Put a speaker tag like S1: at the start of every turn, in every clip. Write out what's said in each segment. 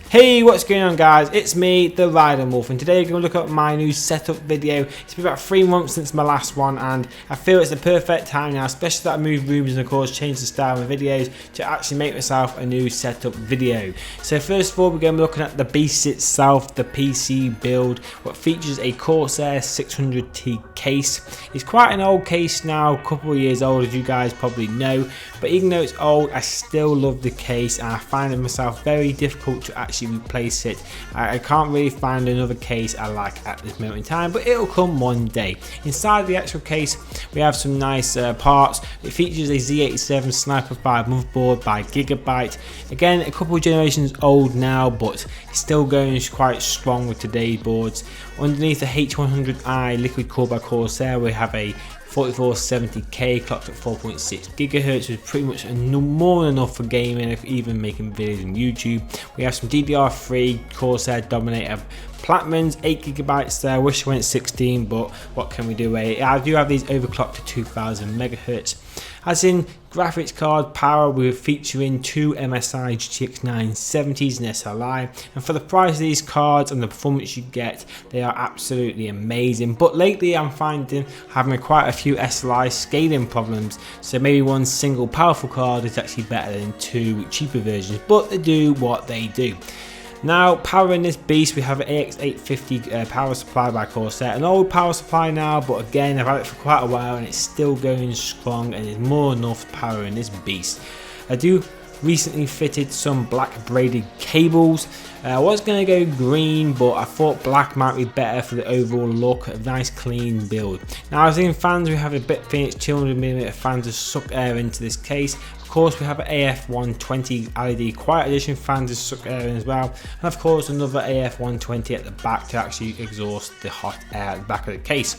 S1: Hey, what's going on guys? It's me, the Rider Wolf, and today we're going to look at my new setup video. It's been about 3 months since my last one, and I feel it's the perfect time now, especially that I moved rooms and of course changed the style of videos, to actually make myself a new setup video. So first of all, we're going to be looking at the beast itself, the PC build, what features a Corsair 600T case. It's quite an old case now, a couple of years old as you guys probably know, but even though it's old, I still love the case and I find it myself very difficult to actually replace it. I can't really find another case I like at this moment in time, but it'll come one day. Inside the actual case we have some nice parts. It features a Z87 Sniper 5 motherboard by Gigabyte. Again, a couple of generations old now, but it's still going quite strong with today's boards. Underneath the H100i liquid core by Corsair, we have a 4470K clocked at 4.6 GHz, which is pretty much more than enough for gaming, if even making videos on YouTube. We have some DDR3 Corsair Dominator Platinums, 8GB there. I wish I went 16, but what can we do? I do have these overclocked to 2000 MHz. As in graphics card power, we're featuring two MSI GTX 970s and SLI, and for the price of these cards and the performance you get, they are absolutely amazing. But lately I'm finding having quite a few SLI scaling problems, so maybe one single powerful card is actually better than two cheaper versions, but they do what they do. Now, powering this beast, we have an AX850 power supply by Corsair, an old power supply now, but again I've had it for quite a while and it's still going strong and there's more than enough power in this beast. I do recently fitted some black braided cables. I was going to go green, but I thought black might be better for the overall look, a nice clean build. Now, as in fans, we have a Bitfenix 200mm fan to suck air into this case. Of course, we have an AF120 LED Quiet Edition fan to suck air in as well, and of course another AF120 at the back to actually exhaust the hot air at the back of the case.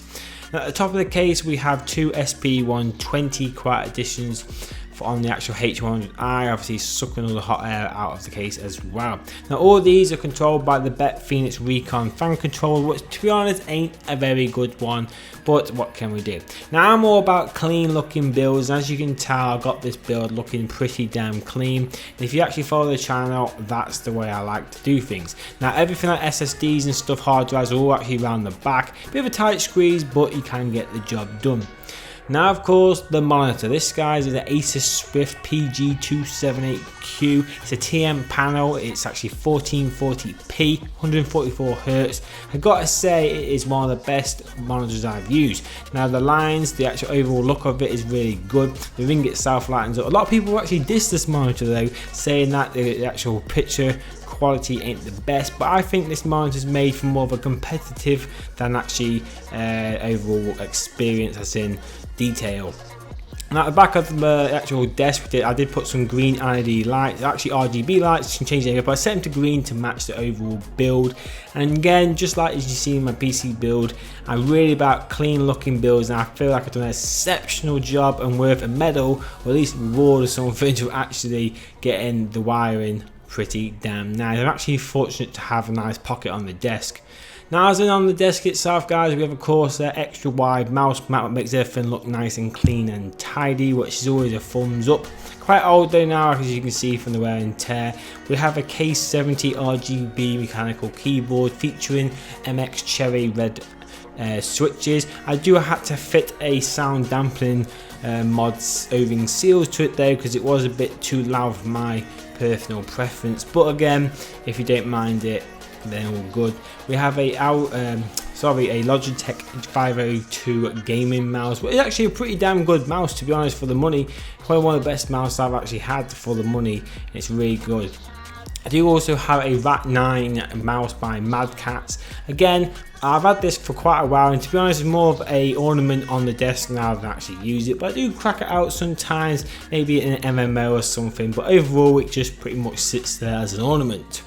S1: Now, at the top of the case we have two SP120 Quiet Editions on the actual H100i, obviously sucking all the hot air out of the case as well. Now, all of these are controlled by the Bitfenix Recon fan controller, which to be honest ain't a very good one, but what can we do? Now, I'm all about clean looking builds, and as you can tell, I got this build looking pretty damn clean. And if you actually follow the channel, that's the way I like to do things. Now, everything like SSDs and stuff, hard drives, are all actually around the back. Bit of a tight squeeze, but you can get the job done. Now, of course, the monitor. This guy is an Asus Swift PG278Q. It's a TM panel. It's actually 1440p, 144Hz. I gotta say, it is one of the best monitors I've used. Now, the lines, the actual overall look of it is really good. The ring itself lightens up. A lot of people actually diss this monitor though, saying that the actual picture quality ain't the best, but I think this monitor is made for more of a competitive than actually overall experience, as in detail. Now, at the back of the actual desk, I did put some green LED lights, actually RGB lights. You can change them, but I set them to green to match the overall build. And again, just like as you see in my PC build, I'm really about clean looking builds, and I feel like I've done an exceptional job and worth a medal, or at least a reward or something, to actually getting the wiring pretty damn nice. I'm actually fortunate to have a nice pocket on the desk. Now, as in on the desk itself, guys, we have of course an extra wide mouse mat that makes everything look nice and clean and tidy, which is always a thumbs up. Quite old though now, as you can see from the wear and tear. We have a K70 Rgb Mechanical Keyboard featuring MX Cherry Red switches. I do have to fit a sound dampening mods O-ring seals to it though, because it was a bit too loud for my personal preference, but again, if you don't mind it, then all good. We have a Logitech 502 gaming mouse, but it's actually a pretty damn good mouse, to be honest, for the money. Probably one of the best mouse I've actually had for the money. It's really good. I do also have a Rat9 mouse by Mad Cats. Again, I've had this for quite a while, and to be honest, it's more of a ornament on the desk now than actually use it, but I do crack it out sometimes, maybe in an MMO or something, but overall it just pretty much sits there as an ornament.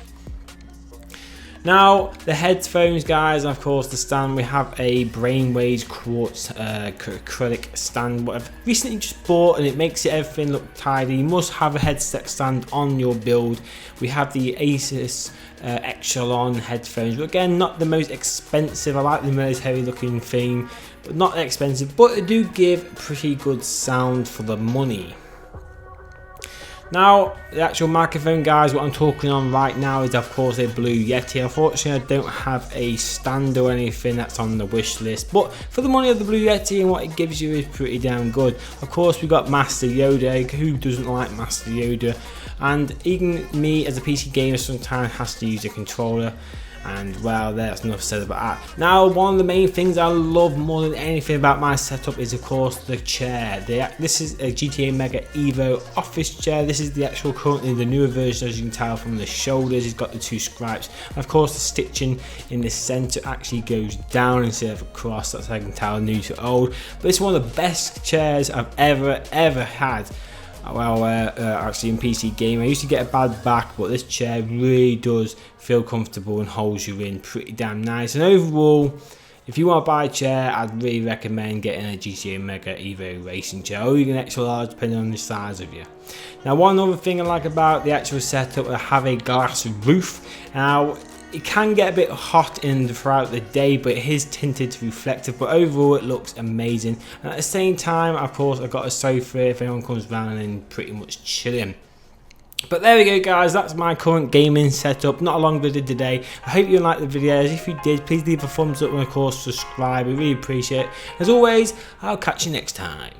S1: Now, the headphones, guys, and of course the stand. We have a Brainwavz Quarts acrylic stand, what I've recently just bought, and it makes everything look tidy. You must have a headset stand on your build. We have the Asus Echelon headphones, but again, not the most expensive. I like the military looking thing, but not expensive, but they do give pretty good sound for the money. Now, the actual microphone, guys, what I'm talking on right now is of course a Blue Yeti. Unfortunately, I don't have a stand or anything that's on the wish list, but for the money of the Blue Yeti and what it gives you is pretty damn good. Of course, we've got Master Yoda. Who doesn't like Master Yoda? And even me as a PC gamer sometimes has to use a controller. And well, that's enough said about that. Now, one of the main things I love more than anything about my setup is of course the chair. This is a GTA Mega Evo office chair. This is the actual, currently the newer version, as you can tell from the shoulders. It's got the two stripes. And of course the stitching in the center actually goes down instead of across. That's how I can tell new to old. But it's one of the best chairs I've ever had. Well, actually in PC game, I used to get a bad back, but this chair really does feel comfortable and holds you in pretty damn nice. And overall, if you want to buy a chair, I'd really recommend getting a GTA Mega Evo racing chair, or even extra large depending on the size of you. Now, one other thing I like about the actual setup, I have a glass roof. Now, it can get a bit hot throughout the day, but it is tinted reflective, but overall it looks amazing. And at the same time, of course, I've got a sofa if anyone comes around and pretty much chilling. But there we go, guys, that's my current gaming setup. Not a long video today. I hope you liked the videos. If you did, please leave a thumbs up and of course subscribe. We really appreciate it. As always, I'll catch you next time.